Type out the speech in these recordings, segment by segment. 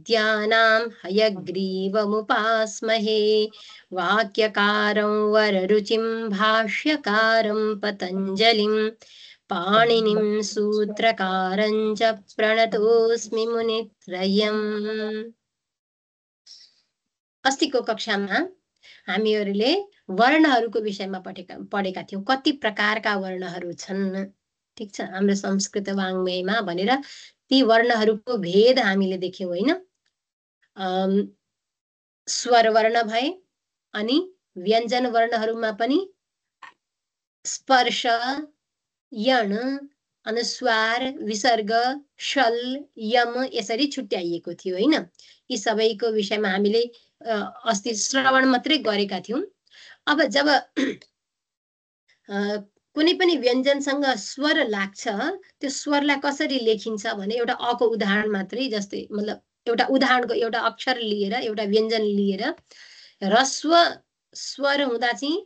विद्यानां हयग्रीवमुपास्महे वाक्यकारं वररुचिं भाष्यकारं पतञ्जलिं पाणिनिं सूत्रकारं च प्रणतोऽस्मि मुनित्रयम्। अस्तिको कक्षामा हामीहरूले वर्णहरूको विषयमा पढेका थियौं। कति प्रकारका वर्णहरू छन्, ठीक छ, हाम्रो संस्कृत वाङ्मयमा भनेर ती वर्णहरूको भेद हामीले देख्यौं हैन। स्वर वर्ण भए अनि व्यञ्जन वर्णहरूमा पनि स्पर्श, यण, अनुस्वार, विसर्ग, शल, यम यसरी छुट्याइएको थियो हैन। यी सबैको विषयमा हामीले अस्ति श्रवण मात्रै गरेका थियौं। अब जब कुनै पनि व्यञ्जनसँग स्वर लाग्छ, त्यो स्वरलाई कसरी लेखिन्छ भने एउटा अ को उदाहरण मात्रै, जस्तै मतलब एउटा उदाहरणको एउटा अक्षर लिएर, एउटा व्यञ्जन लिएर ह्रस्व स्वर हुँदा चाहिँ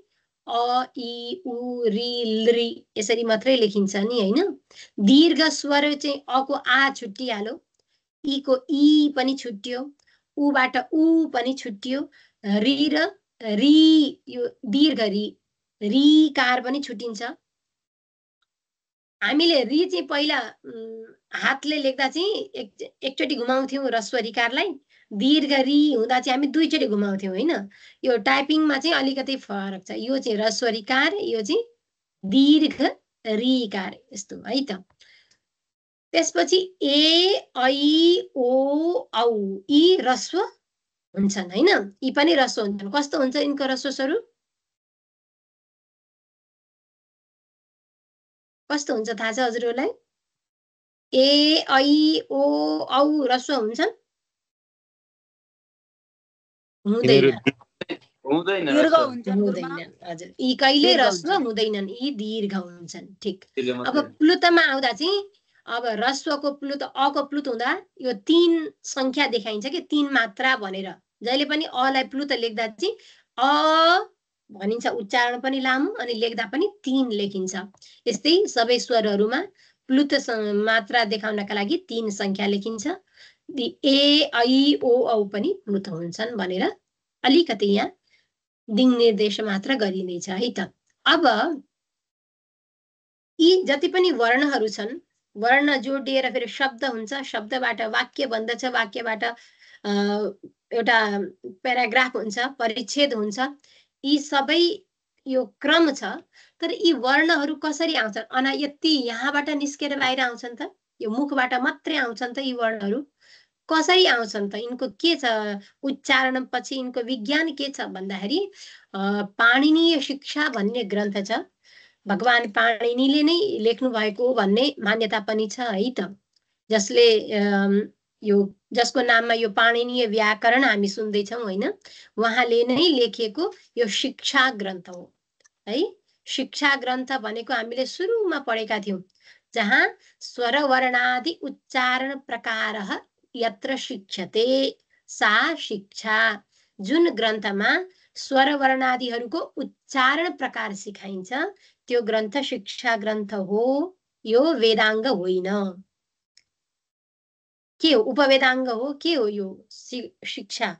अ, इ, उ, रि, लृ यसरी मात्रै लेखिन्छ नि हैन। दीर्घ स्वर चाहिँ अ को आ छुट्टिहाल्यो, इ को इ पनि छुट्टियो, उबाट उ पनि छुट्टियो, रि र रि यो दीर्घ रीकार पनि छुट्टिन्छ। हामीले रि चाहिँ पहिला हातले लेख्दा चाहिँ एकचोटि घुमाउँथ्यौं ह्रस्व ऋकारलाई, दीर्घ रि हुँदा चाहिँ हामी दुईचोटि घुमाउँथ्यौं हैन। यो टाइपिङमा चाहिँ अलिकति फरक छ। यो चाहिँ ह्रस्व ऋकार, यो चाहिँ दीर्घ ऋकार, यस्तो है त। त्यसपछि ए, ऐ, ओ, औ यी ह्रस्व हुन्छन् हैन। यी पनि ह्रस्व हुन्छन्। कस्तो हुन्छ यिनको ह्रस्व स्वरूप? कस्तो हुन्छ थाहा छ हजुरहरूलाई? ए, ऐ, ओ, औ ह्रस्व हुन्छन्? हुँदैन, हजुर। यी कहिले ह्रस्व हुँदैनन्, यी दीर्घ हुन्छन्, ठीक। अब प्लुतमा आउँदा चाहिँ अब ह्रस्वको प्लुत, अ को प्लुत हुँदा यो 3 संख्या देखाइन्छ कि 3 मात्रा भनेर। जहिले पनि अ लाई प्लुत लेख्दा चाहिँ अ भनिन्छ, उच्चारण पनि लामो अनि लेख्दा पनि 3 लेखिन्छ। यस्तै सबै स्वरहरूमा प्लुत मात्रा देखाउनका लागि 3 संख्या लेखिन्छ। ए, ऐ, ओ, औ पनि प्लुत हुन्छन् भनेर अलिकति यहाँ दिङ निर्देश मात्र गरिँदैछ है त। अब यी जति पनि वर्णहरू छन्, वर्ण जोडिएर फेरि शब्द हुन्छ, शब्दबाट वाक्य बन्दछ, वाक्यबाट एउटा प्याराग्राफ हुन्छ, परिच्छेद हुन्छ। यी सबै यो क्रम छ। तर यी वर्णहरू कसरी आउँछन्? अना यति यहाँबाट निस्केर बाहिर आउँछन् त? यो मुखबाट मात्रै आउँछन् त यी वर्णहरू? कसरी आउँछन् त? यिनको के छ उच्चारण पछि यिनको विज्ञान के छ भन्दाखेरि पाणिनीय शिक्षा भन्ने ग्रन्थ छ, भगवान पाणिनीले नै लेख्नु भएको भन्ने मान्यता पनि छ है त। जसले यो जसको नाममा यो पाणिनीय व्याकरण हामी सुन्दैछौँ हैन, उहाँले नै लेखेको यो शिक्षा ग्रन्थ हो है। शिक्षा ग्रन्थ भनेको हामीले सुरुमा पढेका थियौं, जहाँ स्वर वर्णादि उच्चारण प्रकारः यत्र शिक्षते सा शिक्षा। जुन ग्रन्थमा स्वर वर्णादिहरूको उच्चारण प्रकार सिकाइन्छ त्यो ग्रन्थ शिक्षा ग्रन्थ हो, यो वेदाङ्ग होइन। के हो? उपवेदाङ्ग हो? के हो यो शिक्षा?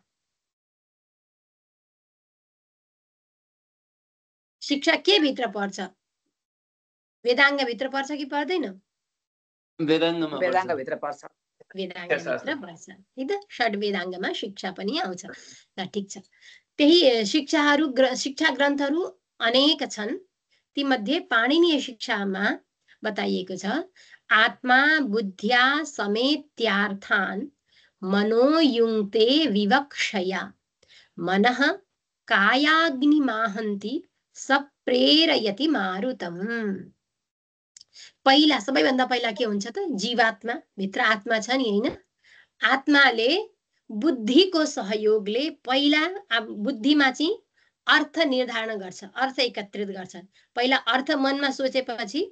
शिक्षा के भित्र पर्छ? वेदाङ्ग भित्र पर्छ कि पर्दैन? वेदाङ्ग भित्र पर्छ। वेदाङ्ग भित्र पर्छ है त। षड वेदाङ्गमा शिक्षा पनि आउँछ। ल ठीक छ। त्यही शिक्षा ग्रन्थहरू अनेक छन्। ती मध्ये पाणिनीय शिक्षामा बताइएको छ, आत्मा बुद्ध्या समेत्यार्थान् मनोयुङ्क्ते विवक्षया मनः कायाग्निमाहन्ति सप्रेरयति मारुतम्। पहिला सबैभन्दा पहिला के हुन्छ त? जीवात्मा भित्र आत्मा छ नि हैन। आत्माले बुद्धिको सहयोगले पहिला बुद्धिमा चाहिँ अर्थ निर्धारण गर्छ, अर्थ एकत्रित गर्छ। पहिला अर्थ मनमा सोचेपछि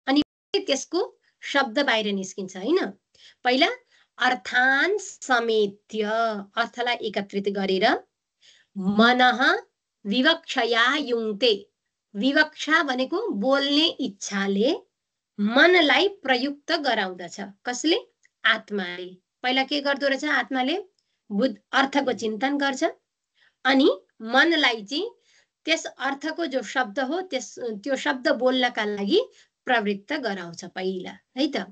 अनि त्यसको शब्द बाहिर निस्किन्छ हैन। पहिला अर्थान् समेत्य अर्थलाई एकत्रित गरेर मनः विवक्षया युङ्क्ते, विवक्षा भनेको बोल्ने इच्छाले मनलाई प्रयुक्त गराउँदछ। कसले? आत्माले। पहिला के गर्दो रहेछ आत्माले अर्थको चिन्तन गर्छ अनि मनलाई चाहिँ त्यस अर्थको जो शब्द हो त्यो शब्द बोल्नका लागि प्रवृत्त गराउँछ पहिला है त।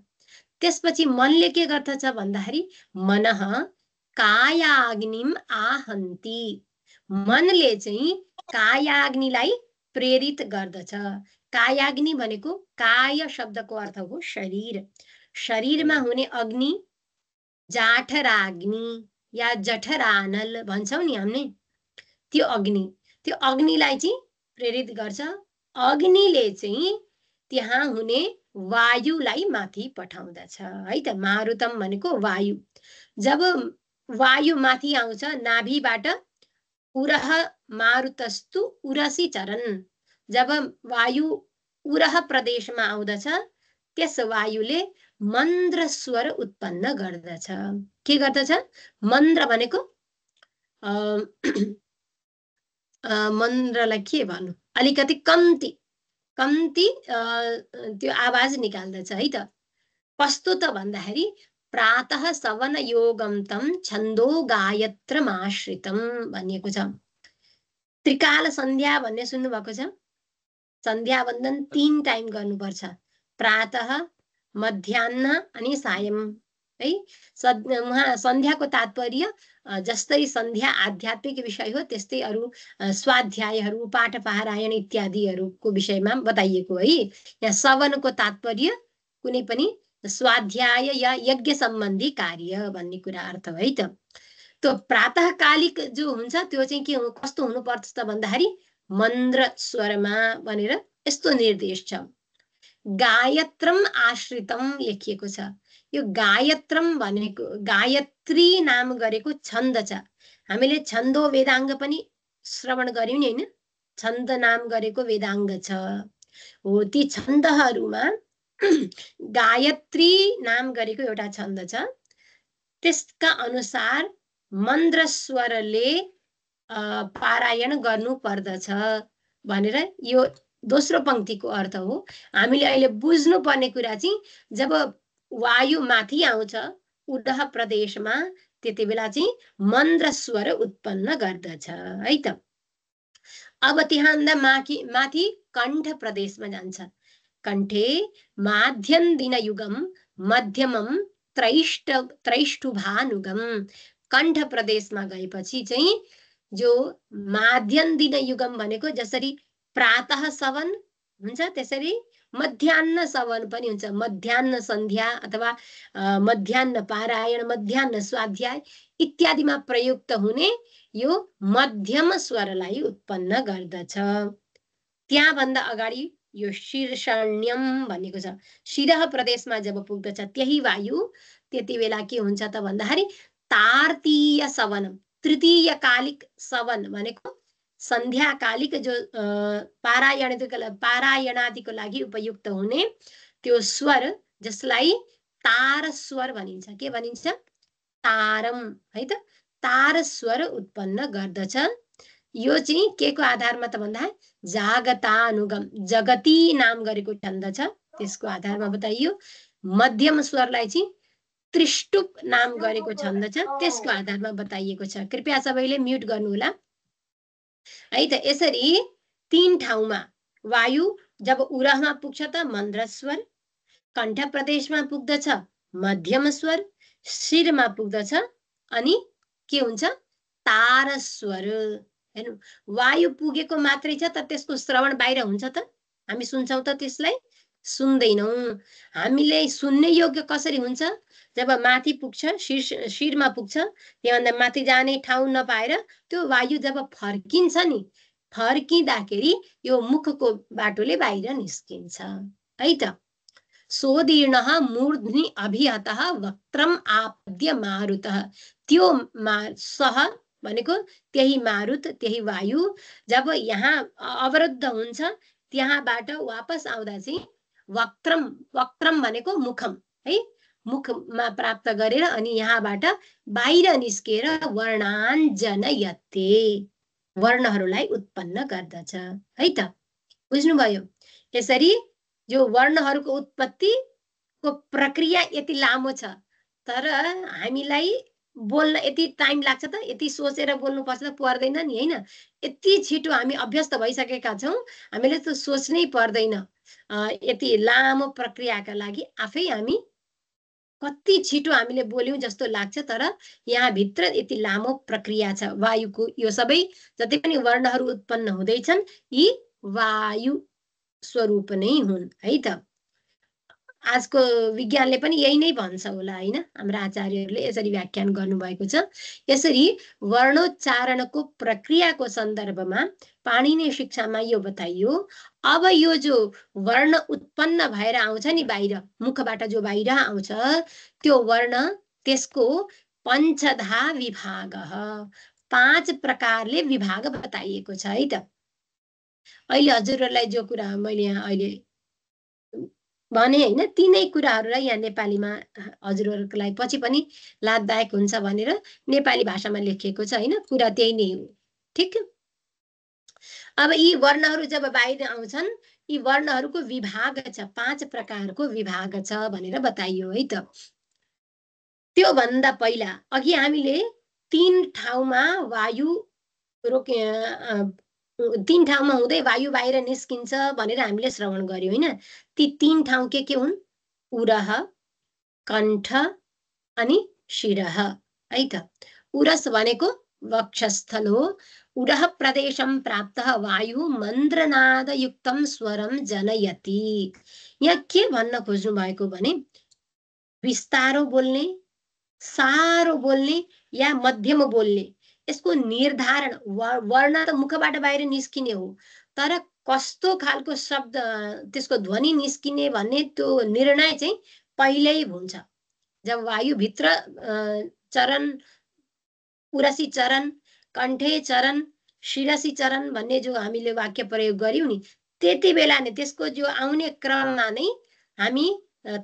त्यसपछि मनले के गर्दछ भन्दाखेरि मनः कायाग्निम आहन्ति, मनले चाहिँ कायाग्निलाई प्रेरित गर्दछ। कायाग्नि भनेको काय शब्दको अर्थ हो शरीर, शरीरमा हुने अग्नि जाठराग्नि या जठरानल भन्छौँ नि हामीले, त्यो अग्निलाई चाहिँ प्रेरित गर्छ। अग्निले चाहिँ त्यहाँ हुने वायुलाई माथि पठाउँदछ है त। मारुतम भनेको वायु। जब वायु माथि आउँछ नाभिबाट, उरह मारुतस्तु उरसी चरन, जब वायु उरह प्रदेशमा आउँदछ त्यस वायुले मन्द्र स्वर उत्पन्न गर्दछ। के गर्दछ? मन्द्र भनेको मन्द्रलाई के भन्नु, अलिकति कम्ती त्यो आवाज निकाल्दछ है त। कस्तो त भन्दाखेरि प्रातः सवन योगम तम छन्दो गायत्रमाश्रितम भनिएको छ। त्रिकाल सन्ध्या भन्ने सुन्नु भएको छ? सन्ध्या वन्दन 3 टाइम गर्नुपर्छ, प्रातः, मध्याह्न अनि सायं है। उहाँ सन्ध्याको तात्पर्य जस्तै सन्ध्या आध्यात्मिक विषय हो त्यस्तै अरू स्वाध्यायहरू, पाठ पारायण इत्यादिहरूको विषयमा बताइएको है। यहाँ सवनको तात्पर्य कुनै पनि स्वाध्याय या यज्ञ सम्बन्धी कार्य भन्ने कुरा अर्थ है त। त्यो प्रातःकालिक जो हुन्छ त्यो चाहिँ के कस्तो हुनुपर्छ त भन्दाखेरि मन्द्र स्वरमा भनेर यस्तो निर्देश छ। गायत्रम आश्रितम लेखिएको छ। यो गायत्रम भनेको गायत्री नाम गरेको छन्द छ। हामीले छन्दो वेदाङ्ग पनि श्रवण गर्यौं नि हैन, छन्द नाम गरेको वेदाङ्ग छ हो। ती छन्दहरूमा गायत्री नाम गरेको एउटा छन्द छ, त्यसका अनुसार मन्द्र स्वरले पारायण गर्नु पर्दछ भनेर यो दोस्रो पंक्तिको अर्थ हो। हामीले अहिले बुझ्नु पर्ने कुरा चाहिँ जब वायु माथि आउँछ उडह प्रदेशमा त्यति बेला चाहिँ मन्द्र स्वर उत्पन्न गर्दछ है त। अब त्यहाँभन्दा माथि कण्ठ प्रदेशमा जान्छ। कण्ठे माध्यम दिन युगम मध्यमम त्रैष्टुभानुगम। कण्ठ प्रदेशमा गएपछि चाहिँ जो माध्यम दिन युगम भनेको जसरी प्रातः सवन हुन्छ त्यसरी मध्याह्न सवन पनि हुन्छ। मध्याह्न सन्ध्या अथवा मध्याह्न पारायण, मध्याह्न स्वाध्याय इत्यादिमा प्रयुक्त हुने यो मध्यम स्वरलाई उत्पन्न गर्दछ। त्यहाँभन्दा अगाडि यो शीर्षण्यम भनेको छ। शिरह प्रदेशमा जब पुग्दछ त्यही वायु त्यति बेला के हुन्छ त भन्दाखेरि तार्तीय सवन, तृतीय कालिक सवन भनेको सन्ध्याकालिक जो पारायणादिको लागि उपयुक्त हुने त्यो स्वर जसलाई तार स्वर भनिन्छ। के भनिन्छ? तारम है त। तार स्वर उत्पन्न गर्दछ। यो चाहिँ के को आधारमा त भन्दा जागतानुगम, जगती नाम गरेको छन्द छ त्यसको आधारमा बताइयो। मध्यम स्वरलाई चाहिँ त्रिष्टुप नाम गरेको छन्द छ त्यसको आधारमा बताइएको छ। कृपया सबैले म्युट गर्नु होला है त। यसरी 3 ठाउँमा वायु जब उरहमा पुग्छ त मन्द्र स्वर, कण्ठ प्रदेशमा पुग्दछ मध्यम स्वर, शिरमा पुग्दछ अनि के हुन्छ तार स्वर। हेर्नु, वायु पुगेको मात्रै छ त त्यसको श्रवण बाहिर हुन्छ त? हामी सुन्छौं त त्यसलाई? सुन्दैनौं। हामीले सुन्ने योग्य कसरी हुन्छ? जब माथि पुग्छ, शिरमा पुग्छ, त्यहाँभन्दा माथि जाने ठाउँ नपाएर त्यो वायु जब फर्किन्छ नि, फर्किँदाखेरि यो मुखको बाटोले बाहिर निस्किन्छ है त। सोदीर्णः मूर्ध्नि अभिहतः वक्त्रम आपद्य मारुतः। त्यो सह भनेको त्यही मारुत, त्यही वायु जब यहाँ अवरुद्ध हुन्छ त्यहाँबाट वापस आउँदा चाहिँ वक्त्रम भनेको मुखम है, मुखमा प्राप्त गरेर अनि यहाँबाट बाहिर निस्केर वर्णाञ्जनयते, वर्णहरूलाई उत्पन्न गर्दछ है त। बुझ्नुभयो? यसरी जो वर्णहरूको उत्पत्तिको प्रक्रिया यति लामो छ तर हामीलाई बोल्न यति टाइम लाग्छ त, यति सोचेर बोल्नुपर्छ त पर्दैन नि हैन। यति छिटो हामी अभ्यस्त भइसकेका छौँ, हामीले त सोच्नै पर्दैन। यति लामो प्रक्रियाका लागि आफै हामी कति छिटो हामीले बोल्यौँ जस्तो लाग्छ, तर यहाँभित्र यति लामो प्रक्रिया छ। वायुको यो सबै जति पनि वर्णहरू उत्पन्न हुँदैछन् यी वायु स्वरूप नै हुन् है त। आजको विज्ञानले पनि यही नै भन्छ होला हैन, हाम्रा आचार्यहरूले यसरी व्याख्यान गर्नुभएको छ। यसरी वर्णोच्चारणको प्रक्रियाको सन्दर्भमा पाणिनीय शिक्षामा यो बताइयो। अब यो जो वर्ण उत्पन्न भएर आउँछ नि बाहिर, मुखबाट जो बाहिर आउँछ त्यो वर्ण, त्यसको पञ्चधा विभागः, 5 प्रकारले विभाग बताइएको छ है त। अहिले हजुरहरूलाई जो कुरा मैले यहाँ अहिले भने हैन, तीनै कुराहरूलाई यहाँ नेपालीमा हजुरहरूको लागि पछि पनि लाभदायक हुन्छ भनेर नेपाली भाषामा लेखिएको छ हैन, कुरा त्यही नै हो। ठिक। अब यी वर्णहरू जब बाहिर आउँछन्, यी वर्णहरूको विभाग छ, 5 प्रकारको विभाग छ भनेर बताइयो है त। त्यो भन्दा पहिला अघि हामीले 3 ठाउँमा वायु रोके 3 ठाउँमा हुँदै वायु बाहिर निस्किन्छ भनेर हामीले श्रवण गर्यौं हैन। ती 3 ठाउँ के हुन्? उरः, कण्ठ अनि शिरः है त। उरस भनेको वक्षस्थल हो। उरः प्रदेशं प्राप्तः वायु मन्द्रनादयुक्तं स्वरं जनयति। यहाँ के भन्न खोज्नु भएको भने विस्तारो बोल्ने, सारो बोल्ने या मध्यम बोल्ने, यसको निर्धारण वर्ण त मुखबाट बाहिर निस्किने हो, तर कस्तो खालको शब्द त्यसको ध्वनि निस्किने भन्ने त्यो निर्णय चाहिँ पहिल्यै हुन्छ जब वायुभित्र चरण, उरसी चरण, कण्ठे चरण, शिरसी चरण भन्ने जो हामीले वाक्य प्रयोग गर्यौं नि, त्यति बेला नै त्यसको जो आउने क्रममा नै हामी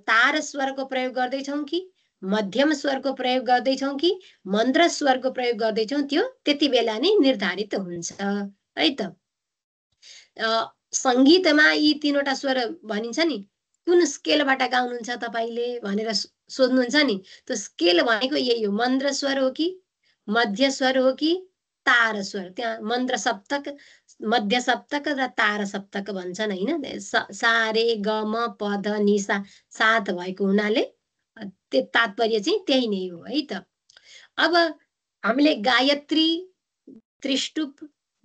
तार स्वरको प्रयोग गर्दैछौँ कि मध्यम स्वरको प्रयोग गर्दैछौँ कि मन्द्र स्वरको प्रयोग गर्दैछौँ, त्यो त्यति बेला नै निर्धारित हुन्छ है त। सङ्गीतमा यी 3वटा स्वर भनिन्छ नि, कुन स्केलबाट गाउनुहुन्छ तपाईँले भनेर सोध्नुहुन्छ नि, त्यो स्केल भनेको यही हो। मन्द्र स्वर हो कि मध्य स्वर हो कि तार स्वर, त्यहाँ मन्द्र सप्तक, मध्य सप्तक र तार सप्तक भन्छन् हैन। सा रे ग म प ध नि सा 7 भएको हुनाले त्यो तात्पर्य चाहिँ त्यही नै हो है त। अब हामीले गायत्री, त्रिष्टुप,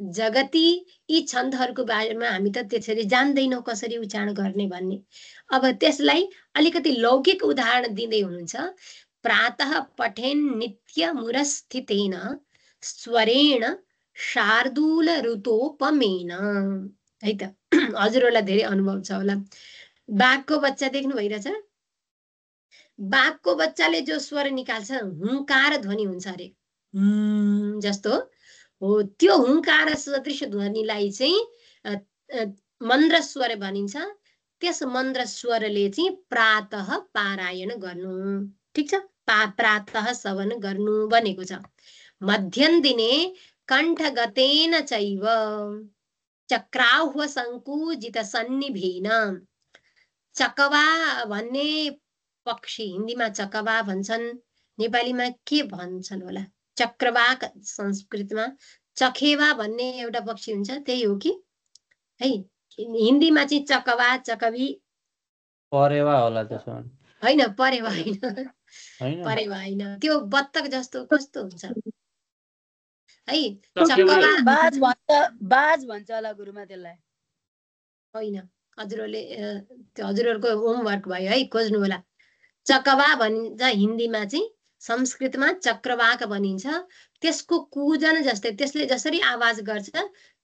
जगती यी छन्दहरूको बारेमा हामी त त्यसरी जान्दैनौँ कसरी उच्चारण गर्ने भन्ने। अब त्यसलाई अलिकति लौकिक उदाहरण दिँदै हुनुहुन्छ। प्रातः पठेन् नित्य मुरस्थितेन स्वरेण शार्दूल ऋतोपमेन है त। हजुरहरूलाई धेरै अनुभव छ होला। बाघको बच्चा देख्नु भइरहेछ? बाघको बच्चाले जो स्वर निकाल्छ हुङ्कार ध्वनि हुन्छ अरे, जस्तो हो। त्यो हुङ्कार सदृश ध्वनिलाई चाहिँ मन्द्र स्वर भनिन्छ। त्यस मन्द्र स्वरले चाहिँ प्रातः पारायण गर्नु, ठिक छ, प्रातः श्रवण गर्नु भनेको छ। मध्यम दिने कण्ठगतेन चैव चक्राह्व संकुजित सन्निभेन। चकवा भन्ने पक्षी, हिन्दीमा चकवा भन्छन्, नेपालीमा के भन्छन् होला? चक्रवाक, संस्कृतमा चखेवा भन्ने एउटा पक्षी हुन्छ, त्यही हो कि है? हिन्दीमा चाहिँ चकवा, चकवी, परेवा होला त्यसो हैन, परेवा हैन, परेवा हैन, त्यो बत्तक जस्तो कस्तो हुन्छ है? चकवा बाज भन्छ, बाज भन्छ होला गुरुमा त्यसलाई। हैन, हजुरहरूले त्यो हजुरहरूको होमवर्क भयो है, खोज्नु होला। चकवा भनिन्छ हिन्दीमा चाहिँ, संस्कृतमा चक्रवाक भनिन्छ। त्यसको कुजन जस्तै, त्यसले जसरी आवाज गर्छ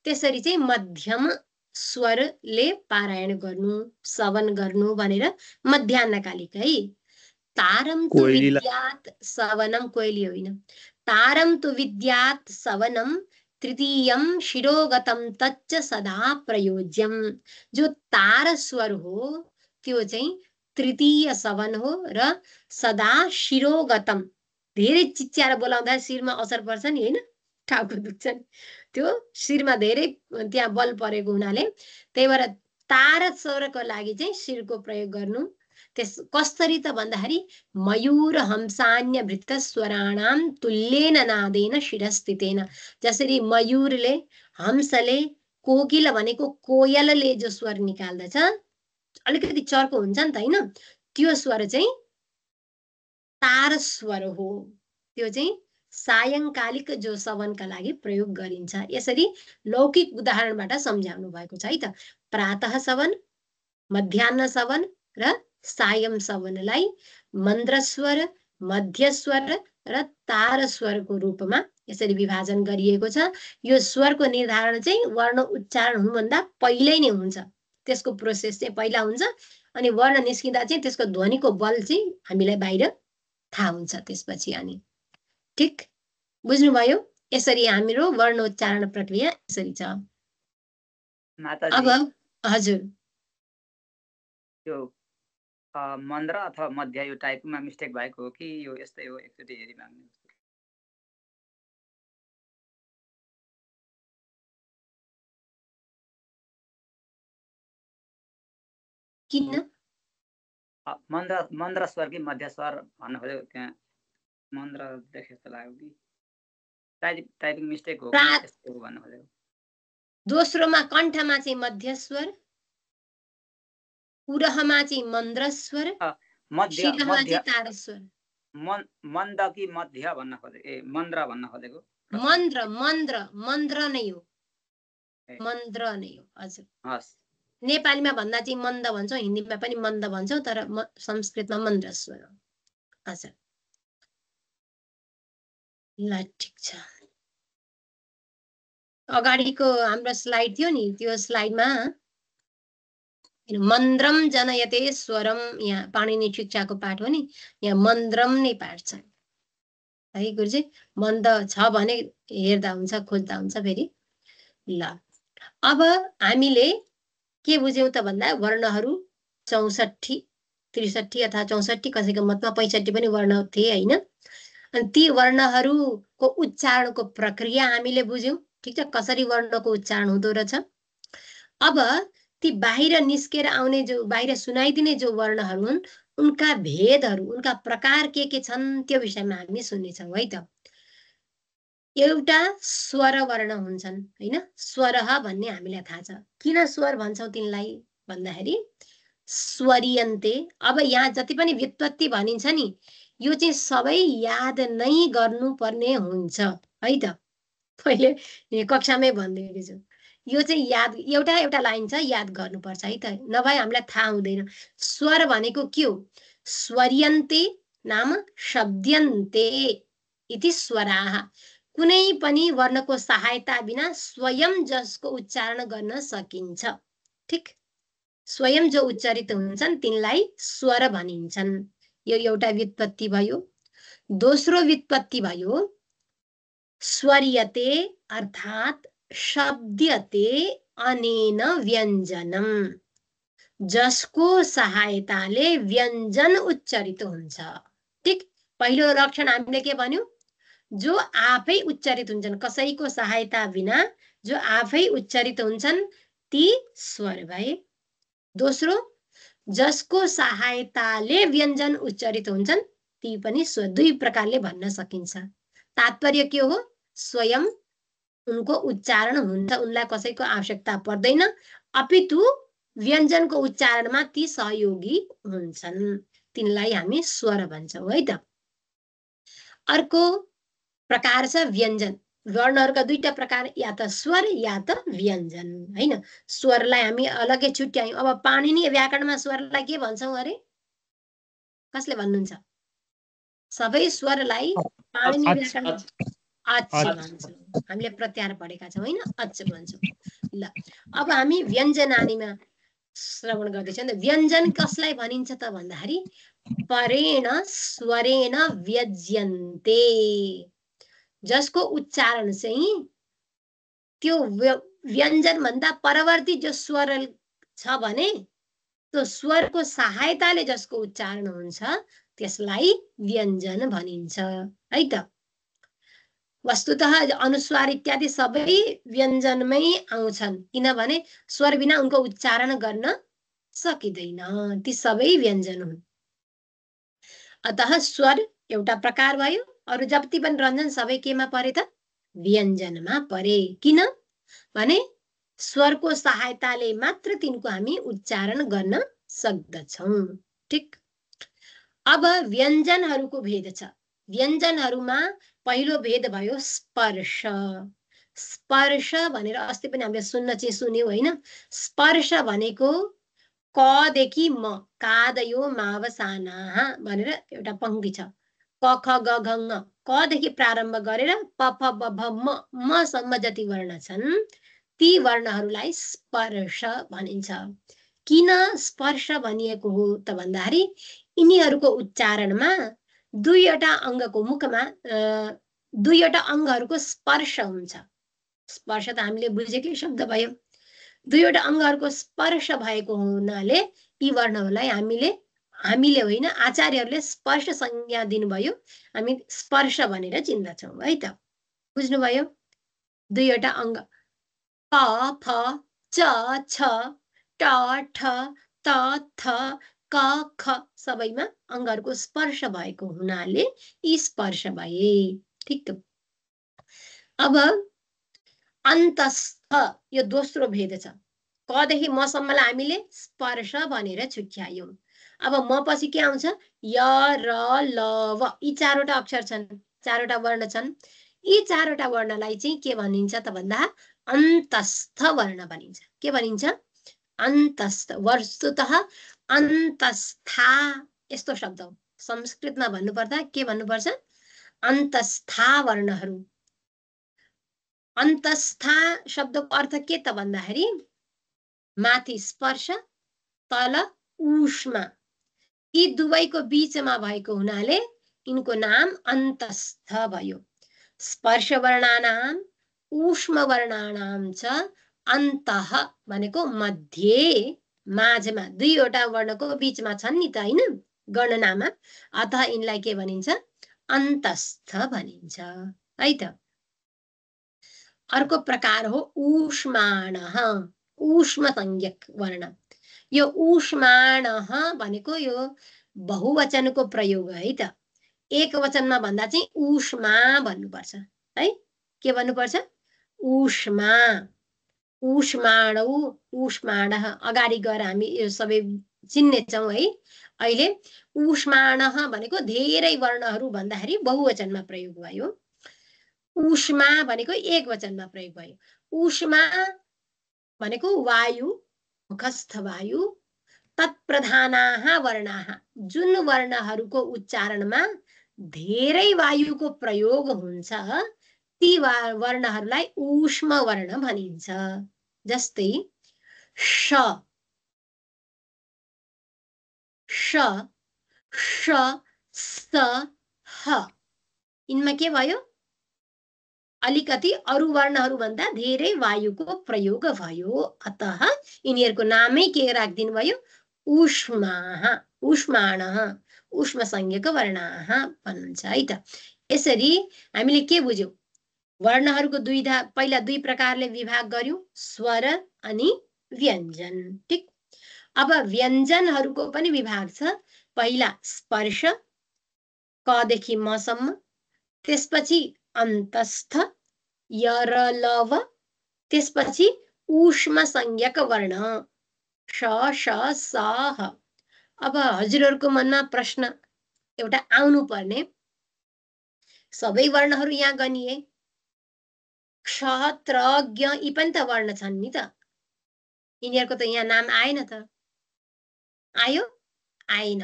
त्यसरी चाहिँ मध्यम स्वरले पारायण गर्नु, श्रवण गर्नु भनेर मध्याह्नकालिक है। तारम तु विद्यात् श्रवणम, कोइली होइन, तारम तु विद्यात् श्रवणम तृतीयम शिरोगतम तच्च सदा प्रयोज्यम। जो तार स्वर हो त्यो चाहिँ तृतीय श्रवण हो र सदा शिरोगतम, धेरै चिच्याएर बोलाउँदा शिरमा असर पर्छ नि हैन, टाउको दुख्छ नि, त्यो शिरमा धेरै त्यहाँ बल परेको हुनाले, त्यही भएर तार स्वरको लागि चाहिँ शिरको प्रयोग गर्नु, त्यस कसरी त भन्दाखेरि मयूर हंसान्य वृत्त स्वराणाम तुल्येन नादेन शिरस्थितेन। जसरी मयूरले, हंसले, कोकिल भनेको कोयलले जो स्वर निकाल्दछ अलिकति चर्को हुन्छ नि त हैन, त्यो स्वर चाहिँ तार स्वर हो। त्यो चाहिँ सायंकालिक जो सवनका लागि प्रयोग गरिन्छ। यसरी लौकिक उदाहरणबाट सम्झाउनु भएको छ है त। प्रातः सवन, मध्याह्न सवन र सायं सवनलाई मन्द्र स्वर, मध्य स्वर र तार स्वरको रूपमा यसरी विभाजन गरिएको छ। यो स्वरको निर्धारण चाहिँ वर्ण उच्चारण हुनुभन्दा पहिल्यै नै हुन्छ। त्यसको प्रोसेस चाहिँ पहिला हुन्छ अनि वर्ण निस्किँदा चाहिँ त्यसको ध्वनिको बल चाहिँ हामीलाई बाहिर थाहा हुन्छ त्यसपछि। अनि ठिक बुझ्नुभयो? यसरी हाम्रो वर्ण उच्चारण प्रक्रिया यसरी छ। अब हजुर यो मन्द्र अथवा मध्य यो टाइपमा मिस्टेक भएको हो कि यो यस्तै हो? एकचोटि हेरि माग्नु। किन मन्द्र स्वर कि मध्य स्वर भन्नु खोज्यो? त्यहाँ मन्द्र देखे जस्तो लाग्यो कि टाइपिङ मिस्टेक हो कि भन्नु खोज्यो? दोस्रोमा कण्ठमा चाहिँ मध्य स्वर, उरहमा चाहिँ मन्द्र स्वर, शिरमा चाहिँ तार स्वर। मन्द कि मध्य भन्न खोजेको? ए मन्द्र भन्न खोजेको? मन्द्र मन्द्र मन्द्र नै हो, मन्द्र नै हो। हजुर हस्। नेपालीमा भन्दा चाहिँ मन्द भन्छौँ, हिन्दीमा पनि मन्द भन्छौँ, तर संस्कृतमा मन्द्र स्वर हो। हजुर ल ठिक छ। अगाडिको हाम्रो स्लाइड थियो नि, त्यो स्लाइडमा मन्द्रम जनयते स्वरम, यहाँ पाणिनि शिक्षाको पाठ हो नि, यहाँ मन्द्रम नै पाठ छ है गुरुजी। मन्द छ भने हेर्दा हुन्छ, खोज्दा हुन्छ फेरि। ल अब हामीले के बुझ्यौँ त भन्दा वर्णहरू 64, 63 अथवा 64, कसैको मतमा 65 पनि वर्ण थिए हैन। अनि ती वर्णहरूको उच्चारणको प्रक्रिया हामीले बुझ्यौँ। ठिक छ, कसरी वर्णको उच्चारण हुँदो रहेछ। अब ती बाहिर निस्केर आउने जो बाहिर सुनाइदिने जो वर्णहरू हुन् उनका भेदहरू, उनका प्रकार के छन् त्यो विषयमा हामी सुन्नेछौँ है त। एउटा स्वर वर्ण हुन्छन् हैन, स्वरह भन्ने हामीलाई थाहा छ। किन स्वर भन्छौँ तिनलाई भन्दाखेरि स्वरियन्ते। अब यहाँ जति पनि व्युत्पत्ति भनिन्छ नि यो चाहिँ सबै याद नै गर्नुपर्ने हुन्छ है त। पहिले कक्षामै भनिदिएको छु, यो चाहिँ याद, एउटा लाइन छ, याद गर्नुपर्छ है त, नभए हामीलाई थाहा हुँदैन। स्वर भनेको के हो? स्वरियन्ते नाम शब्द्यन्ते इति स्वराः। कुनै पनि वर्णको सहायता बिना स्वयं जसको उच्चारण गर्न सकिन्छ। ठिक, स्वयं जो उच्चारित हुन्छन् तिनलाई स्वर भनिन्छन्। यो एउटा व्युत्पत्ति भयो। दोस्रो व्युत्पत्ति भयो स्वरियते अर्थात् शब्द्यते अनेन व्यञ्जनम, जसको सहायताले व्यञ्जन उच्चारित हुन्छ। ठिक, पहिलो लक्षण हामीले के भन्यौं? जो आफै उच्चारित हुन्छन्, कसैको सहायता बिना जो आफै उच्चारित हुन्छन् ती स्वर भए। दोस्रो, जसको सहायताले व्यञ्जन उच्चारित हुन्छन् ती पनि स्वर। दुई प्रकारले भन्न सकिन्छ। तात्पर्य के हो? स्वयं उनको उच्चारण हुन्छ, उनलाई कसैको आवश्यकता पर्दैन, अपितु व्यञ्जनको उच्चारणमा ती सहयोगी हुन्छन्, तिनलाई हामी स्वर भन्छौँ है त। अर्को प्रकार छ व्यञ्जन। वर्णहरूका दुईटा प्रकार, या त स्वर या त व्यञ्जन हैन। स्वरलाई हामी अलग्गै छुट्यायौँ। अब पाणिनीय व्याकरणमा स्वरलाई के भन्छौँ अरे? कसले भन्नुहुन्छ? सबै स्वरलाई पाणिनीय व्याकरण अच भन्छौँ। हामीले प्रत्याहार पढेका छौँ हैन, अच भन्छौँ। ल अब हामी व्यञ्जनानीमा श्रवण गर्दैछौँ। व्यञ्जन कसलाई भनिन्छ त भन्दाखेरि परेण स्वरेण व्यज्यन्ते, जसको उच्चारण चाहिँ त्यो व्यञ्जन भन्दा परवर्ती जो स्वर छ भने त्यो स्वरको सहायताले जसको उच्चारण हुन्छ त्यसलाई व्यञ्जन भनिन्छ है त। वस्तुतः अनुस्वार इत्यादि सबै व्यञ्जनमै आउँछन्, किनभने स्वर बिना उनको उच्चारण गर्न सकिँदैन, ती सबै व्यञ्जन हुन्। अतः स्वर एउटा प्रकार भयो, अरु जति पनि रञ्जन सबै केमा परे त? व्यञ्जनमा परे। किन भने स्वरको सहायताले मात्र तिनको हामी उच्चारण गर्न सक्दछौँ। ठीक। अब व्यञ्जनहरूको भेद छ। व्यञ्जनहरूमा पहिलो भेद भयो स्पर्श। स्पर्श भनेर अस्ति पनि हामीले सुन्यौं हैन? स्पर्श भनेको क देखि म, कादयो मावसानाः भनेर एउटा पंक्ति छ। क ख ग घ ङ, क देखि प्रारम्भ गरेर प फ ब भ म सम्म जति वर्ण छन् ती वर्णहरूलाई स्पर्श भनिन्छ। किन स्पर्श भनिएको हो त भन्दाखेरि यिनीहरूको उच्चारणमा दुईवटा अङ्गको मुखमा दुईवटा अङ्गहरूको स्पर्श हुन्छ। स्पर्श त हामीले बुझेकै शब्द भयो। दुईवटा अङ्गहरूको स्पर्श भएको हुनाले यी वर्णहरूलाई हामीले होइन आचार्यहरूले स्पर्श संज्ञा दिनुभयो। हामी स्पर्श भनेर चिन्दछौँ है त। बुझ्नुभयो? दुईवटा अङ्ग प फ च छ ट ठ त थ क ख सबैमा अङ्गहरूको स्पर्श भएको हुनाले यी स्पर्श भए। ठीक। अब अन्तस्थ यो दोस्रो भेद छ। क देखि म सम्मलाई हामीले स्पर्श भनेर छुट्यायौं। अब म पछि के आउँछ? य र ल व, यी चारवटा अक्षर छन्, चारवटा वर्ण छन्। यी चारवटा वर्णलाई चाहिँ के भनिन्छ त भन्दा अन्तस्थ वर्ण भनिन्छ। के भनिन्छ? अन्तस्थ। वस्तुतः अन्तस्था यस्तो शब्द हो। संस्कृतमा भन्नुपर्दा के भन्नुपर्छ? अन्तस्था वर्णहरू। अन्तस्था शब्दको अर्थ के त भन्दाखेरि माथि स्पर्श, तल ऊष्मा, यी दुवैको बीचमा भएको हुनाले यिनको नाम अन्तस्थ भयो। स्पर्श वर्णानाम ऊष्म वर्णानाम च अन्तः भनेको मध्ये, माझमा, दुईवटा वर्णको बीचमा छन् नि त हैन गणनामा। अतः यिनलाई के भनिन्छ? अन्तस्थ भनिन्छ है त। अर्को प्रकार हो ऊष्माणः, ऊष्म संज्ञक वर्ण। यो ऊष्माणः भनेको यो बहुवचनको प्रयोग है त। एक वचनमा भन्दा चाहिँ ऊष्मा भन्नुपर्छ है। के भन्नुपर्छ? ऊष्मा, ऊष्माणौ, ऊष्माणः। अगाडि गएर हामी यो सबै चिन्नेछौँ है। अहिले ऊष्माणः भनेको धेरै वर्णहरू भन्दाखेरि बहुवचनमा प्रयोग भयो। ऊष्मा भनेको एक वचनमा प्रयोग भयो। ऊष्मा भनेको वायु, मुखस्थ वायु, तत्प्रधानाः वर्णाः, जुन वर्णहरूको उच्चारणमा धेरै वायुको प्रयोग हुन्छ ती वर्णहरूलाई ऊष्म वर्ण भनिन्छ। जस्तै श, श, श, स, ह, यिनमा के भयो? अलिकति अरु वर्णहरू भन्दा धेरै वायुको प्रयोग भयो। अतः यिनीहरूको नामै के राखिदिनु भयो? ऊष्माः, ऊष्माणः, ऊष्म संज्ञक वर्णाः भन्नुहुन्छ है त। यसरी हामीले के बुझ्यौं? वर्णहरूको पहिला दुई प्रकारले विभाग गर्यौं, स्वर अनि व्यञ्जन। ठीक। अब व्यञ्जनहरूको पनि विभाग छ। पहिला स्पर्श, क देखि म सम्म, त्यसपछि अन्तस्थ, य र ल व, त्यसपछि ऊष्म संज्ञक वर्ण श, श, स, ह। अब हजुरहरूको मनमा प्रश्न एउटा आउनु पर्ने, सबै वर्णहरू यहाँ गनिए, क्ष, त्र, ज्ञ यी पनि त वर्ण छन् नि त। यिनीहरूको त यहाँ नाम आएन त। आयो? आएन।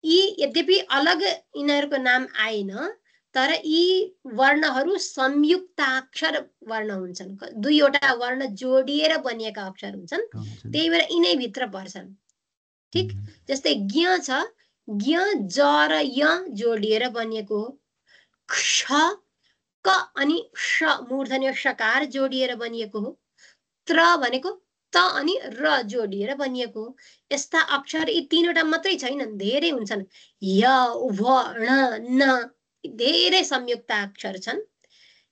यी यद्यपि अलग यिनीहरूको नाम आएन, तर यी वर्णहरू संयुक्ताक्षर वर्ण हुन्छन्। दुईवटा वर्ण जोडिएर बनिएका अक्षर हुन्छन्, त्यही भएर यिनै भित्र पर्छन्। ठीक। जस्तै ज्ञ छ, ज्ञ ज र य जोडिएर बनिएको हो। क्ष, क अनि श मूर्धन्य षकार जोडिएर बनिएको हो। त्र भनेको त अनि र जोडिएर बनिएको हो। यस्ता अक्षर यी तीनवटा मात्रै छैनन्, धेरै हुन्छन्। य, व, ण, न धेरै संयुक्त अक्षर छन्।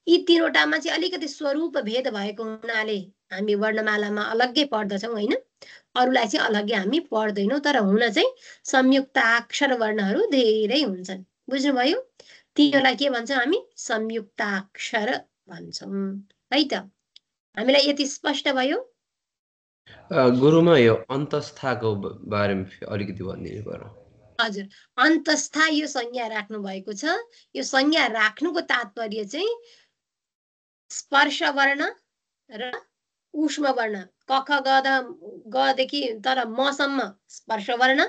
यी तीनवटामा चाहिँ अलिकति स्वरूप भेद भएको हुनाले हामी वर्णमालामा अलग्गै पढ्दछौँ होइन, अरूलाई चाहिँ अलग्गै हामी पढ्दैनौँ। तर हुन चाहिँ संयुक्ताक्षर वर्णहरू धेरै हुन्छन्। बुझ्नुभयो? तीहरूलाई के भन्छौँ हामी? संयुक्ताक्षर भन्छौँ है त। हामीलाई यति स्पष्ट भयो? गुरुमा यो अन्तस्थाको बारेमा अलिकति भनिदिनु पर्यो। हजुर, अन्तस्था यो संज्ञा राख्नु भएको छ। यो संज्ञा राख्नुको तात्पर्य चाहिँ स्पर्श वर्ण र उष्म वर्ण, कख गदेखि तर मसम्म स्पर्श वर्ण,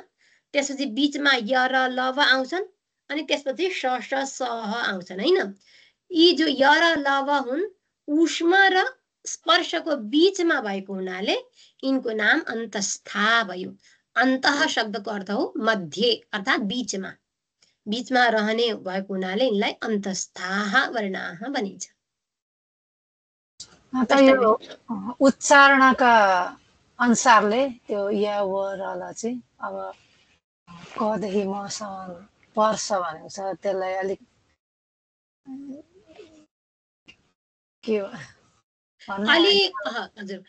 त्यसपछि बीचमा य र लव आउँछन्, अनि त्यसपछि श ष स ह आउँछन् होइन। यी जो य र लव हुन् उष्म र स्पर्शको बीचमा भएको हुनाले यिनको नाम अन्तस्था भयो। अन्तः शब्दको अर्थ हो मध्ये अर्थात् बीचमा, बीचमा रहने भएको हुनाले यिनलाई अन्तस्थाः वर्णाः भनिन्छ। यो उच्चारणका अनुसारले त्यो या व र ल चाहिँ अब कदेखि मसम्म पर्छ भनेको छ, त्यसलाई अलिक के हजुर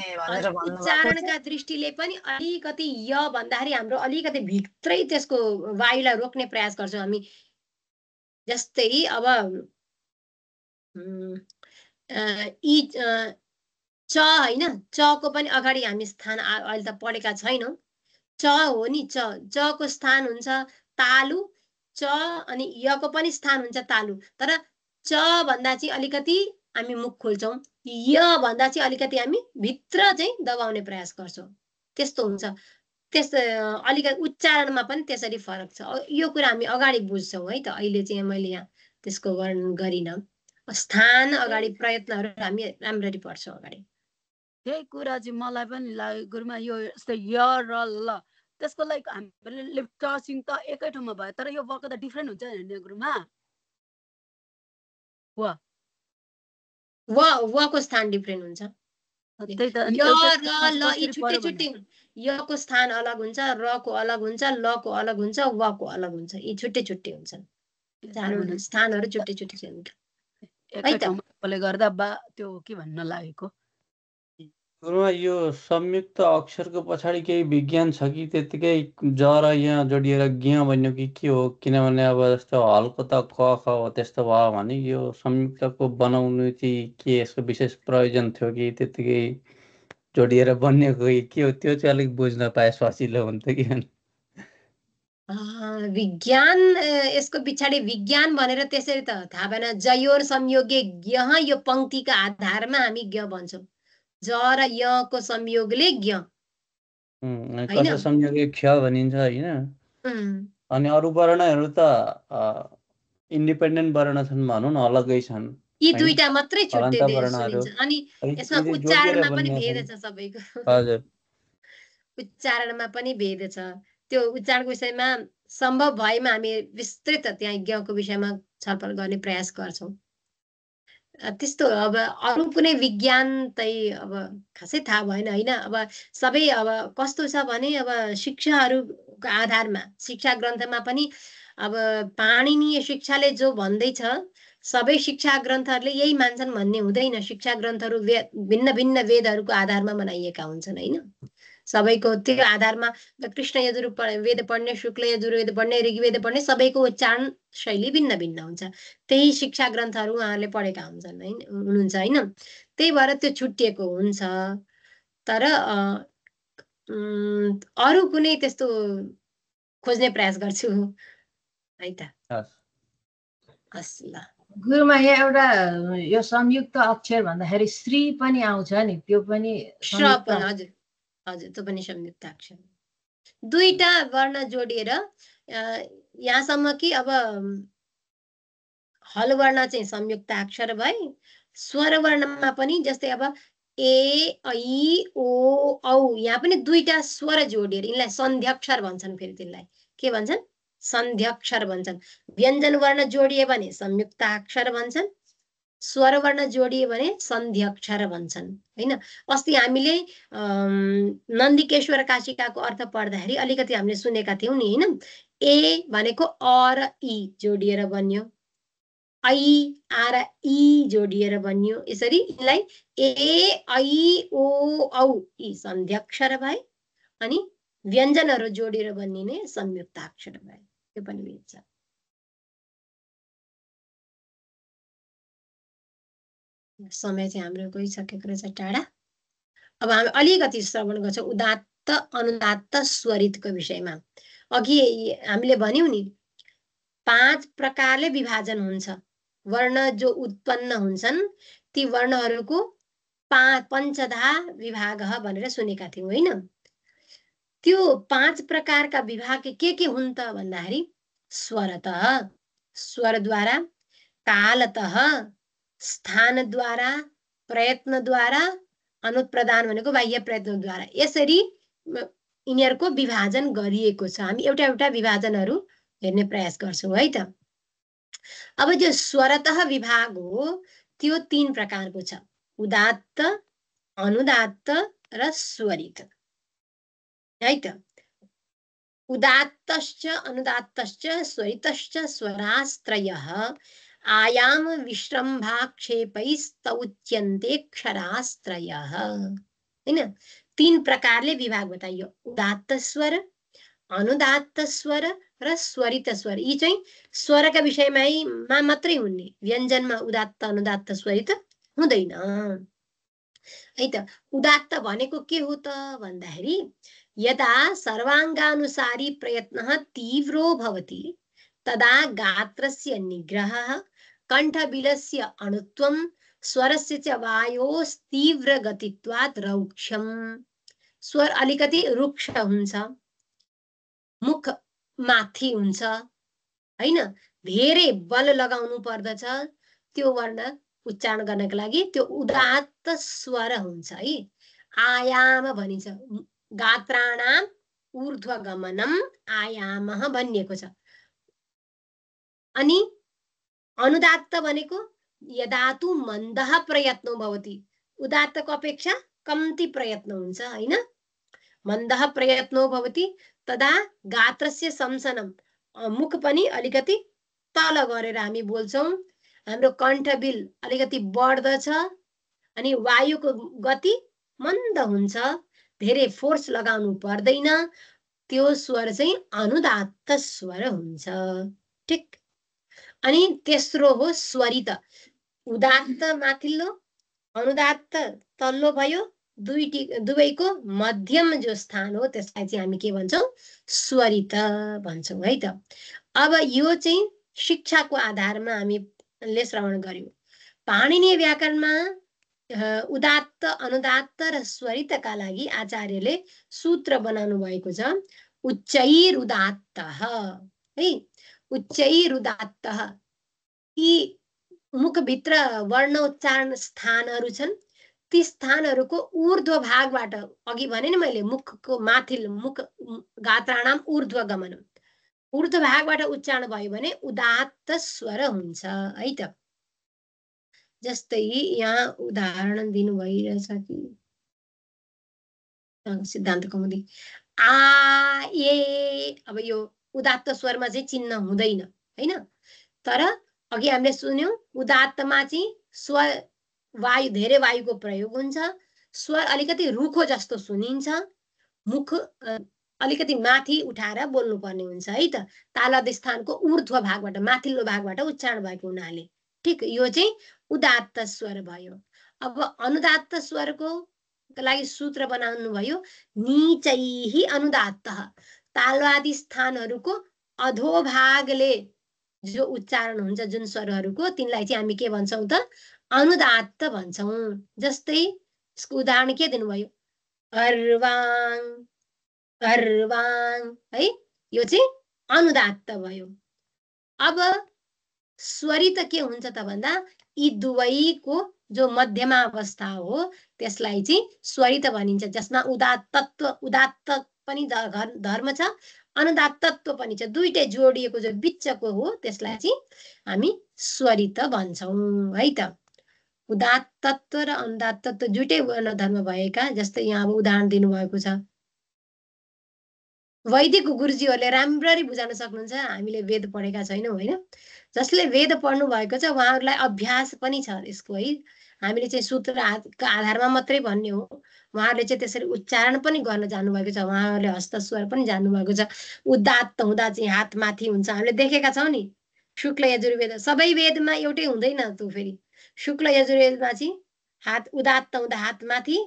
उच्चारणका दृष्टिले पनि अलिकति य भन्दाखेरि हाम्रो अलिकति भित्रै त्यसको वायुलाई रोक्ने प्रयास गर्छौँ हामी। जस्तै अब यी च होइन, चको पनि अगाडि हामी स्थान अहिले त पढेका छैनौँ। च हो नि, चको स्थान हुन्छ तालु, च अनि यको पनि स्थान हुन्छ तालु। तर च भन्दा चाहिँ अलिकति हामी मुख खोल्छौँ, य भन्दा चाहिँ अलिकति हामी भित्र चाहिँ दबाउने प्रयास गर्छौँ। त्यस्तो हुन्छ। त्यस अलिकति उच्चारणमा पनि त्यसरी फरक छ। यो कुरा हामी अगाडि बुझ्छौँ है त। अहिले चाहिँ मैले यहाँ त्यसको वर्णन गरिनँ। स्थान अगाडि प्रयत्नहरू हामी राम्ररी पढ्छौँ अगाडि। त्यही कुरा चाहिँ मलाई पनि लाग्यो गुरुमा, यो यस्तै य र ल त्यसको लागि हामीले लिप टचिङ त एकै ठाउँमा भयो, तर यो वको त डिफ्रेन्ट हुन्छ नि गुरुमा। वको स्थान डिफ्रेन्ट हुन्छ। यको स्थान अलग हुन्छ, रको अलग हुन्छ, लको अलग हुन्छ, वको अलग हुन्छ। यी छुट्टै छुट्टै हुन्छन्, स्थानहरू छुट्टै छुट्टै छन्। गर्दा त्यो के भन्न लागेको गुरुमा यो संयुक्त अक्षरको पछाडि केही विज्ञान छ कि त्यतिकै ज र यहाँ जोडिएर ज्ञ बन्यो कि के हो? किनभने अब जस्तो हलको त क ख हो, त्यस्तो भयो भने यो संयुक्तको बनाउनु चाहिँ के यसको विशेष प्रयोजन थियो कि त्यतिकै जोडिएर बनिएको कि के हो? त्यो चाहिँ अलिक बुझ्न पाए सजिलो हुन्थ्यो कि। विज्ञान, यसको पछाडि विज्ञान भनेर त्यसरी त थाहा भएन। जयोर संयोगे ज्ञ, यो पंक्तिका आधारमा हामी ज्ञ भन्छौँ। ज र यको संयोगले ज्ञ, कसै संयोगले ख भनिन्छ होइन। अनि अरू वर्णहरू त इन्डिपेन्डेन्ट वर्ण छन् भनौँ न, अलग्गै छन्। यी दुईटा मात्रै छुट्टै सुनिन्छ। अनि यसमा उच्चारणमा पनि भेद छ सबैको। हजुर, उच्चारणमा पनि भेद छ। त्यो उच्चारणको विषयमा सम्भव भएमा हामी विस्तृत त्यहाँ ज्ञको विषयमा छलफल गर्ने प्रयास गर्छौँ। त्यस्तो अब अरू कुनै विज्ञान चाहिँ अब खासै थाहा भएन होइन। अब सबै अब कस्तो छ भने अब शिक्षाहरूको आधारमा, शिक्षा ग्रन्थमा पनि अब पाणिनीय शिक्षाले जो भन्दैछ सबै शिक्षा ग्रन्थहरूले यही मान्छन् भन्ने हुँदैन। शिक्षा ग्रन्थहरू भिन्न भिन्न वेदहरूको आधारमा बनाइएका हुन्छन् होइन। सबैको त्यो आधारमा कृष्ण यजुर्वेद वेद पढ्ने, शुक्ल यजुर्वेद पढ्ने, ऋग्वेद पढ्ने सबैको उच्चारण शैली भिन्न भिन्न हुन्छ। त्यही शिक्षा ग्रन्थहरू उहाँहरूले पढेका हुनुहुन्छ होइन। त्यही भएर त्यो छुट्टिएको हुन्छ। तर अरू कुनै त्यस्तो खोज्ने प्रयास गर्छु है त। हस् ल गुरुमा यहाँ एउटा यो संयुक्त अक्षर भन्दाखेरि श्री पनि आउँछ नि, त्यो पनि हजुर हजुर त्यो पनि संयुक्त अक्षर। दुईटा वर्ण जोडिएर यहाँसम्म कि अब हल वर्ण चाहिँ संयुक्त अक्षर भए, स्वर वर्णमा पनि जस्तै अब ए ऐ ओ औ, यहाँ पनि दुईटा स्वर जोडिएर यिनलाई सन्ध्यक्षर भन्छन्। फेरि तिनलाई के भन्छन्? सन्ध्यक्षर भन्छन्। व्यञ्जन वर्ण जोडिए भने संयुक्ताक्षर भन्छन्, स्वर वर्ण जोडिए भने सन्ध्यक्षर भन्छन् होइन। अस्ति हामीले नन्दिकेश्वर काशिकाको अर्थ पढ्दाखेरि अलिकति हामीले सुनेका थियौँ नि होइन। ए भनेको अ र इ जोडिएर बन्यो, ऐ आ र इ जोडिएर बनियो। यसरी यिनलाई ए ऐ ओ औ यी सन्ध्याक्षर भए अनि व्यञ्जनहरू जोडेर बनिने संयुक्ताक्षर भए। त्यो पनि मिल्छ। समय चाहिँ हाम्रो गइसकेको रहेछ टाढा। अब हामी अलिकति श्रवण गर्छौँ उदात्त अनुदात्त स्वरितको विषयमा। अघि हामीले भन्यौँ नि 5 प्रकारले विभाजन हुन्छ। वर्ण जो उत्पन्न हुन्छन् ती वर्णहरूको पञ्चधा विभाग भनेर सुनेका थियौँ हैन। त्यो 5 प्रकारका विभाग के हुन् त भन्दाखेरि स्वरतः, स्वरद्वारा, कालतः, स्थानद्वारा, प्रयत्नद्वारा, अनुप्रदान भनेको बाह्य प्रयत्नद्वारा। यसरी यिनीहरूको विभाजन गरिएको छ। हामी एउटा एउटा विभाजनहरू हेर्ने प्रयास गर्छौँ है त। अब जो स्वरतः विभाग हो त्यो 3 प्रकारको छ। उदात्त, अनुदात्त र स्वरित है त। उदात्तश्च अनुदात्तश्च स्वरितश्च स्वरास्त्रयः आयाम विश्रम्भाक्षेपैस्तौच्यन्ते क्षरास्त्रयः हैन। 3 प्रकारले विभाग बताइयो। उदात्त स्वर, अनुदात्त स्वर र स्वरित स्वर। यी चाहिँ स्वरका विषयमा मात्रै हुने, व्यञ्जनमा उदात्त अनुदात्त स्वरित हुँदैन है त। उदात्त भनेको के हो त भन्दाखेरि यदा सर्वाङ्गानुसारी प्रयत्नः तीव्रो भवति तदा गात्रस्य निग्रहः, कण्ठबिलस्य अणुत्वं, स्वरस्य च वायोस्तीव्र गतित्वात् रौक्ष्यम्। स्वर अलिकति रुक्ष हुन्छ, मुख माथि हुन्छ हैन। धेरै बल लगाउनु पर्दछ त्यो वर्ण उच्चारण गर्नको लागि। त्यो उदात्त स्वर हुन्छ है। आयाम भनिन्छ, गात्राणाम ऊर्ध्वगमनम आयामः भनिएको छ। अनि अनुदात्त भनेको यदा तु मन्दः प्रयत्नो भवति, उदात्तको अपेक्षा कम्ती प्रयत्न हुन्छ हैन। मन्दः प्रयत्नो भवति तदा गात्रस्य संसनम, मुख पनि अलिकति तल गरेर हामी बोल्छौँ। हाम्रो कण्ठबिल अलिकति बढ्दछ अनि वायुको गति मन्द हुन्छ, धेरै फोर्स लगाउनु पर्दैन। त्यो स्वर चाहिँ अनुदात्त स्वर हुन्छ। ठीक। अनि तेस्रो हो स्वरित। उदात्त माथिल्लो, अनुदात्त तल्लो भयो। दुवैको मध्यम जो स्थान हो त्यसलाई चाहिँ हामी के भन्छौँ? स्वरित भन्छौँ है त। अब यो चाहिँ शिक्षाको आधारमा हामीले श्रवण गर्यौँ। पाणिनीय व्याकरणमा उदात्त अनुदात्त र स्वरितका लागि आचार्यले सूत्र बनाउनु भएको छ। उच्चैरुदात्तः है, उच्चैरुदात्तः। यी मुखभित्र वर्ण उच्चारण स्थानहरू छन्। ती स्थानहरूको ऊर्ध्व भागबाट, अघि भने नि मैले, मुखको माथिल्लो, मुख गात्राणाम ऊर्ध्वगमन, ऊर्ध्व भागबाट उच्चारण भयो भने उदात्त स्वर हुन्छ है त। जस्तै यहाँ उदाहरण दिनु भइरहेछ कि सिद्धान्त कौमुदी आ ए। अब यो उदात्त स्वरमा चाहिँ चिन्ह हुँदैन हैन। तर अघि हामीले सुन्यौं उदात्तमा चाहिँ स्वर वायु, धेरै वायुको प्रयोग हुन्छ। स्वर अलिकति रुखो जस्तो सुनिन्छ, मुख अलिकति माथि उठाएर बोल्नुपर्ने हुन्छ है त। तालव्य स्थानको ऊर्ध्व भागबाट, माथिल्लो भागबाट उच्चारण भएको हुनाले। ठीक, यो चाहिँ उदात्त स्वर भयो। अब अनुदात्त स्वरको लागि सूत्र बनाउनु भयो। नीचैहि अनुदात्तः। तालवादी स्थानहरूको अधोभागले जो उच्चारण हुन्छ जुन स्वरहरूको, तिनलाई चाहिँ हामी के भन्छौँ त? अनुदात्त भन्छौँ। जस्तै यसको उदाहरण के दिनुभयो? अर्वाङ, अर्वाङ है, यो चाहिँ अनुदात्त भयो। अब स्वरित के हुन्छ त भन्दा यी दुवैको जो मध्यमा अवस्था हो त्यसलाई चाहिँ स्वरित भनिन्छ, जसमा उदात्त पनि धर्म छ, अनुदात्तत्व पनि छ। दुईटै जोडिएको जो बिचको हो त्यसलाई चाहिँ हामी स्वरित भन्छौँ है त। उदात्तत्व र अनुदात्तत्व दुईटै वर्ण धर्म भएका, जस्तै यहाँ अब उदाहरण दिनुभएको छ वैदिक गुरुजीहरूले राम्ररी बुझाउन सक्नुहुन्छ। हामीले वेद पढेका छैनौँ होइन, जसले वेद पढ्नु भएको छ उहाँहरूलाई अभ्यास पनि छ यसको है। हामीले चाहिँ सूत्रका आधारमा मात्रै भन्ने हो, उहाँहरूले चाहिँ त्यसरी उच्चारण पनि गर्न जान्नुभएको छ, उहाँहरूले हस्तस्वर पनि जान्नुभएको छ। उदात्त हुँदा चाहिँ हात माथि हुन्छ, हामीले देखेका छौँ नि। शुक्ल यजुर्वेद सबै वेदमा एउटै हुँदैन त्यो फेरि। शुक्ल यजुर्वेदमा चाहिँ हात उदात्त हुँदा हात माथि,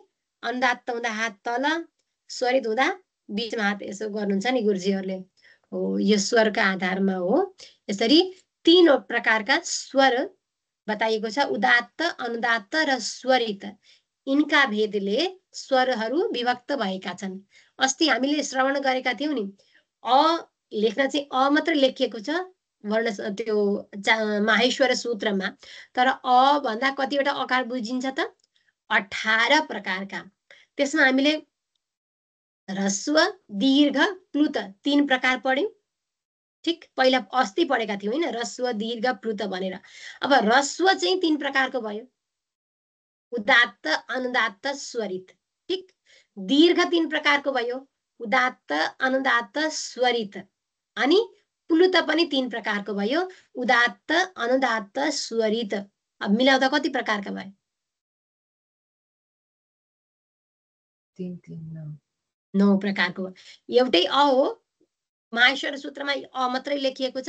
अनुदात्त हुँदा हात तल, स्वरित हुँदा बिचमा हात यसो गर्नुहुन्छ नि गुरुजीहरूले। हो यो स्वरका आधारमा हो। यसरी 3 प्रकारका स्वर बताइएको छ, उदात्त, अनुदात्त र स्वरित। यिनका भेदले स्वरहरू विभक्त भएका छन्। अस्ति हामीले श्रवण गरेका थियौँ नि, अ लेख्न चाहिँ अ मात्र लेखिएको छ वर्ण त्यो माहेश्वर सूत्रमा, तर अ भन्दा कतिवटा अकार बुझिन्छ त 18 प्रकारका। त्यसमा हामीले ह्रस्व, दीर्घ, प्लुत 3 प्रकार पढ्यौँ। ठिक पहिला अस्ति पढेका थियौँ होइन, ह्रस्व, दीर्घ, प्लुत भनेर। अब ह्रस्व चाहिँ 3 प्रकारको भयो, उदात्त, अनुदात्त, स्वरित। ठिक दीर्घ 3 प्रकारको भयो, उदात्त, अनुदात्त, स्वरित। अनि प्लुत पनि 3 प्रकारको भयो, उदात्त, अनुदात्त, स्वरित। अब मिलाउँदा कति प्रकारका भयो? 9 प्रकारको। एउटै अ हो, माहेश्वर सूत्रमा अ मात्रै लेखिएको छ,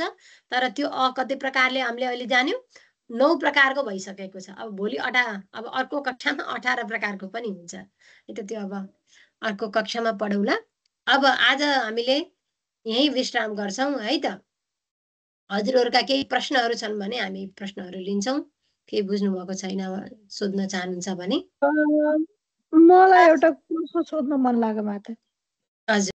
तर त्यो अ कति प्रकारले हामीले अहिले जान्यौँ, 9 प्रकारको भइसकेको छ। अब भोलि अब अर्को कक्षामा 18 प्रकारको पनि हुन्छ। त्यो अब अर्को कक्षामा पढौँला। अब आज हामीले यही विश्राम गर्छौँ है त। हजुरहरूका केही प्रश्नहरू छन् भने हामी प्रश्नहरू लिन्छौँ। केही बुझ्नुभएको छैन सोध्न चाहनुहुन्छ भने? मलाई एउटा प्रश्न सोध्न मन लाग्यो माता। हजुर।